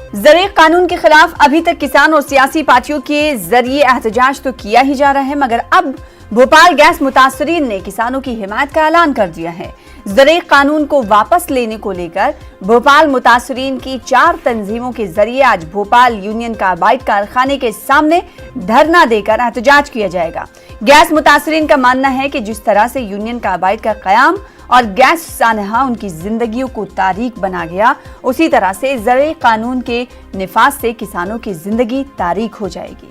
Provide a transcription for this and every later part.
ज़राए कानून के खिलाफ अभी तक किसान और सियासी पार्टियों के जरिए एहतजाज तो किया ही जा रहा है, मगर अब भोपाल गैस मुतासरीन ने किसानों की हिमायत का ऐलान कर दिया है। ज़राए कानून को वापस लेने को लेकर भोपाल मुतासरीन की 4 तंजीमों के जरिए आज भोपाल यूनियन कार्बाइड कारखाने के सामने धरना देकर एहतजाज किया जाएगा। गैस मुतासरीन का मानना है कि जिस तरह से यूनियन कार्बाइड का कयाम और गैस सानहा उनकी जिंदगियों को तारीक बना गया, उसी तरह से ज़राए कानून के निफाज से किसानों की जिंदगी तारीक हो जाएगी।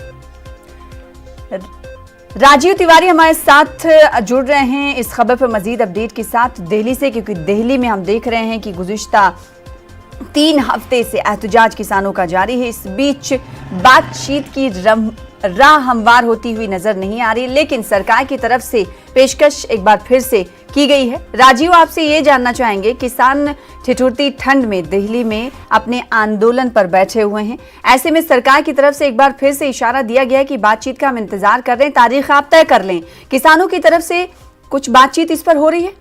राजीव तिवारी हमारे साथ जुड़ रहे हैं इस खबर पर मजीद अपडेट के साथ दिल्ली से, क्योंकि दिल्ली में हम देख रहे हैं कि गुज़िश्ता 3 हफ्ते से एहतजाज किसानों का जारी है। इस बीच बातचीत की राह हमवार होती हुई नजर नहीं आ रही, लेकिन सरकार की तरफ से पेशकश एक बार फिर से की गई है। राजीव, आपसे ये जानना चाहेंगे, किसान ठिठुरती ठंड में दिल्ली में अपने आंदोलन पर बैठे हुए हैं, ऐसे में सरकार की तरफ से एक बार फिर से इशारा दिया गया है कि बातचीत का हम इंतजार कर रहे हैं, तारीख आप तय कर लें। किसानों की तरफ से कुछ बातचीत इस पर हो रही है?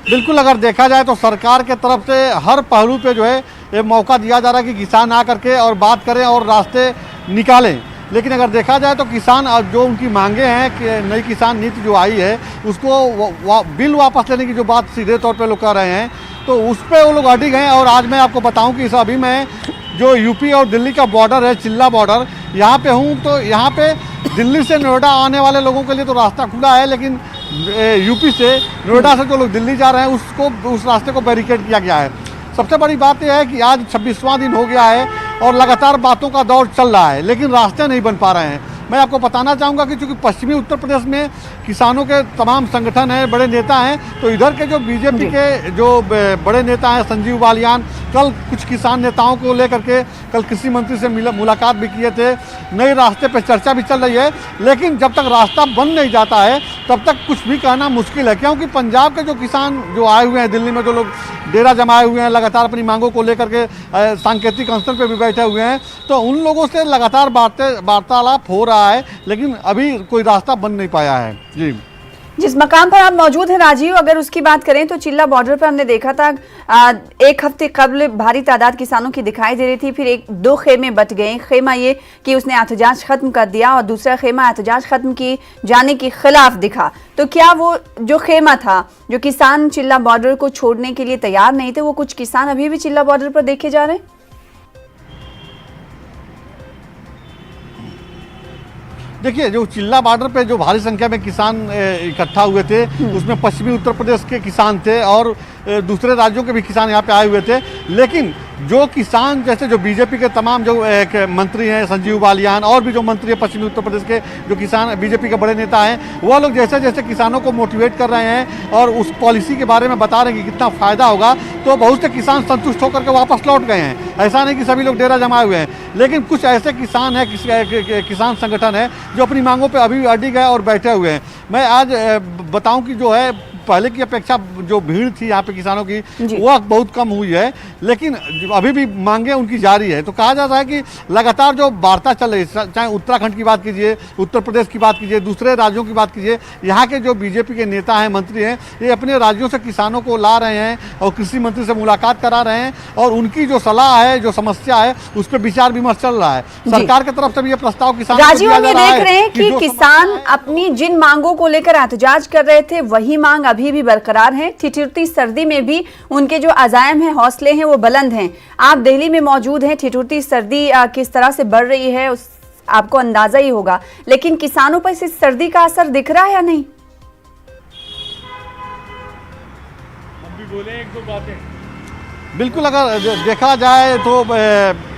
बिल्कुल, अगर देखा जाए तो सरकार के तरफ से हर पहलू पे जो है ये मौका दिया जा रहा है कि किसान आ करके और बात करें और रास्ते निकालें। लेकिन अगर देखा जाए तो किसान जो उनकी मांगे हैं कि नई किसान नीति जो आई है उसको बिल वापस लेने की जो बात सीधे तौर पे लोग कर रहे हैं, तो उस पर वो लोग अड़ी गए। और आज मैं आपको बताऊं कि अभी मैं जो यूपी और दिल्ली का बॉर्डर है, चिल्ला बॉर्डर, यहाँ पे हूँ। तो यहाँ पे दिल्ली से नोएडा आने वाले लोगों के लिए तो रास्ता खुला है, लेकिन यूपी से नोएडा से जो लोग दिल्ली जा रहे हैं उस रास्ते को बैरिकेड किया गया है। सबसे बड़ी बात यह है कि आज 26वां दिन हो गया है और लगातार बातों का दौर चल रहा है, लेकिन रास्ते नहीं बन पा रहे हैं। मैं आपको बताना चाहूँगा कि चूँकि पश्चिमी उत्तर प्रदेश में किसानों के तमाम संगठन हैं, बड़े नेता हैं, तो इधर के जो बीजेपी के जो बड़े नेता हैं, संजीव बालियान, कल कुछ किसान नेताओं को लेकर के कल कृषि मंत्री से मुलाकात भी किए थे। नए रास्ते पर चर्चा भी चल रही है, लेकिन जब तक रास्ता बन नहीं जाता है तब तक कुछ भी कहना मुश्किल है, क्योंकि पंजाब के जो किसान जो आए हुए हैं, दिल्ली में जो लोग डेरा जमाए हुए हैं, लगातार अपनी मांगों को लेकर के सांकेतिक अनशन पे भी बैठे हुए हैं, तो उन लोगों से लगातार वार्तालाप हो रहा है, लेकिन अभी कोई रास्ता बन नहीं पाया है। जी, जिस मकाम पर आप मौजूद हैं राजीव, अगर उसकी बात करें तो चिल्ला बॉर्डर पर हमने देखा था 1 हफ्ते कबल भारी तादाद किसानों की दिखाई दे रही थी, फिर 1-2 खेमे बट गए। खेमा ये कि उसने एहतजाज खत्म कर दिया और दूसरा खेमा एहतजाज खत्म की जाने के खिलाफ दिखा। तो क्या वो जो खेमा था, जो किसान चिल्ला बॉर्डर को छोड़ने के लिए तैयार नहीं थे, वो कुछ किसान अभी भी चिल्ला बॉर्डर पर देखे जा रहे हैं? देखिए, जो चिल्ला बॉर्डर पे जो भारी संख्या में किसान इकट्ठा हुए थे, उसमें पश्चिमी उत्तर प्रदेश के किसान थे और दूसरे राज्यों के भी किसान यहाँ पे आए हुए थे। लेकिन जो किसान, जैसे जो बीजेपी के तमाम जो मंत्री हैं, संजीव बालियान, और भी जो मंत्री हैं पश्चिमी उत्तर प्रदेश के, जो किसान बीजेपी के बड़े नेता हैं, वो लोग जैसे जैसे किसानों को मोटिवेट कर रहे हैं और उस पॉलिसी के बारे में बता रहे हैं कि कितना फ़ायदा होगा, तो बहुत से किसान संतुष्ट होकर के वापस लौट गए हैं। ऐसा नहीं कि सभी लोग डेरा जमाए हुए हैं, लेकिन कुछ ऐसे किसान हैं, किसान संगठन है जो अपनी मांगों पे अभी अड़ी गए और बैठे हुए हैं। मैं आज बताऊं कि जो है पहले की अपेक्षा जो भीड़ थी यहाँ पे किसानों की, वो बहुत कम हुई है, लेकिन अभी भी मांगे उनकी जारी है। तो कहा जा रहा है कि लगातार जो वार्ता चल रही है, चाहे उत्तराखंड की बात कीजिए, उत्तर प्रदेश की बात कीजिए, दूसरे राज्यों की बात कीजिए, यहाँ के जो बीजेपी के नेता हैं, मंत्री हैं, ये अपने राज्यों से किसानों को ला रहे हैं और कृषि मंत्री से मुलाकात करा रहे हैं और उनकी जो सलाह है, जो समस्या है, उस पर विचार विमर्श चल रहा है। सरकार की तरफ से भी ये प्रस्ताव किसानों को दिया जा रहा है। देख रहे हैं कि किसान अपनी जिन मांगों को लेकर एहतजाज कर रहे थे, वही मांग अभी भी बरकरार है। ठिठुरती सर्दी में भी उनके जो अज़ायम हैं, हौसले हैं, वो बुलंद हैं। आप दिल्ली में मौजूद हैं, ठिठुरती सर्दी किस तरह से बढ़ रही है आपको अंदाजा ही होगा, लेकिन किसानों पर इस सर्दी का असर दिख रहा है या नहीं? हम भी बोले 1-2 बातें। बिल्कुल, अगर देखा जाए तो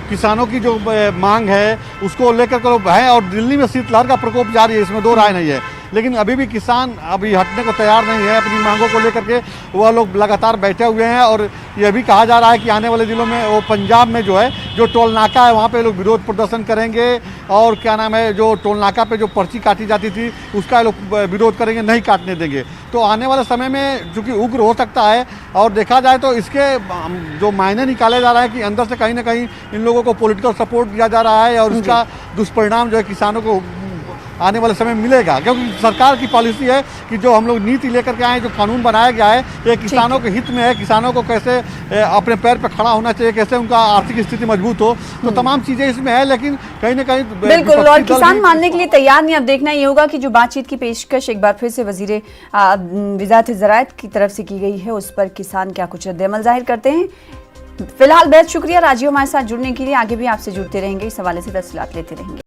किसानों की जो मांग है उसको लेकर है और दिल्ली में शीतलहर का प्रकोप जारी है, इसमें 2 राय नहीं है, लेकिन अभी भी किसान अभी हटने को तैयार नहीं है। अपनी मांगों को लेकर के वह लोग लगातार बैठे हुए हैं और यह भी कहा जा रहा है कि आने वाले दिनों में वो पंजाब में जो है जो टोल नाका है वहाँ पे लोग विरोध प्रदर्शन करेंगे और क्या नाम है, जो टोल नाका पे जो पर्ची काटी जाती थी उसका लोग विरोध करेंगे, नहीं काटने देंगे। तो आने वाले समय में चूँकि उग्र हो सकता है और देखा जाए तो इसके जो मायने निकाले जा रहा है कि अंदर से कहीं ना कहीं इन लोगों को पॉलिटिकल सपोर्ट दिया जा रहा है और इसका दुष्परिणाम जो है किसानों को आने वाले समय में मिलेगा, क्योंकि सरकार की पॉलिसी है कि जो हम लोग नीति लेकर के आए, जो कानून बनाया गया है, ये किसानों के हित में है। किसानों को कैसे अपने पैर पर खड़ा होना चाहिए, कैसे उनका आर्थिक स्थिति मजबूत हो, तो तमाम चीजें इसमें है। लेकिन कहीं ना कहीं बिल्कुल, और किसान मानने के लिए तैयार नहीं। अब देखना ये होगा कि जो बातचीत की पेशकश एक बार फिर से वजीर वज़ारत ज़राअत की तरफ से की गई है, उस पर किसान क्या कुछ रद्द-ए-अमल जाहिर करते हैं। फिलहाल बेहद शुक्रिया राजीव, हमारे साथ जुड़ने के लिए। आगे भी आपसे जुड़ते रहेंगे, इस हवाले से तफसीलात लेते रहेंगे।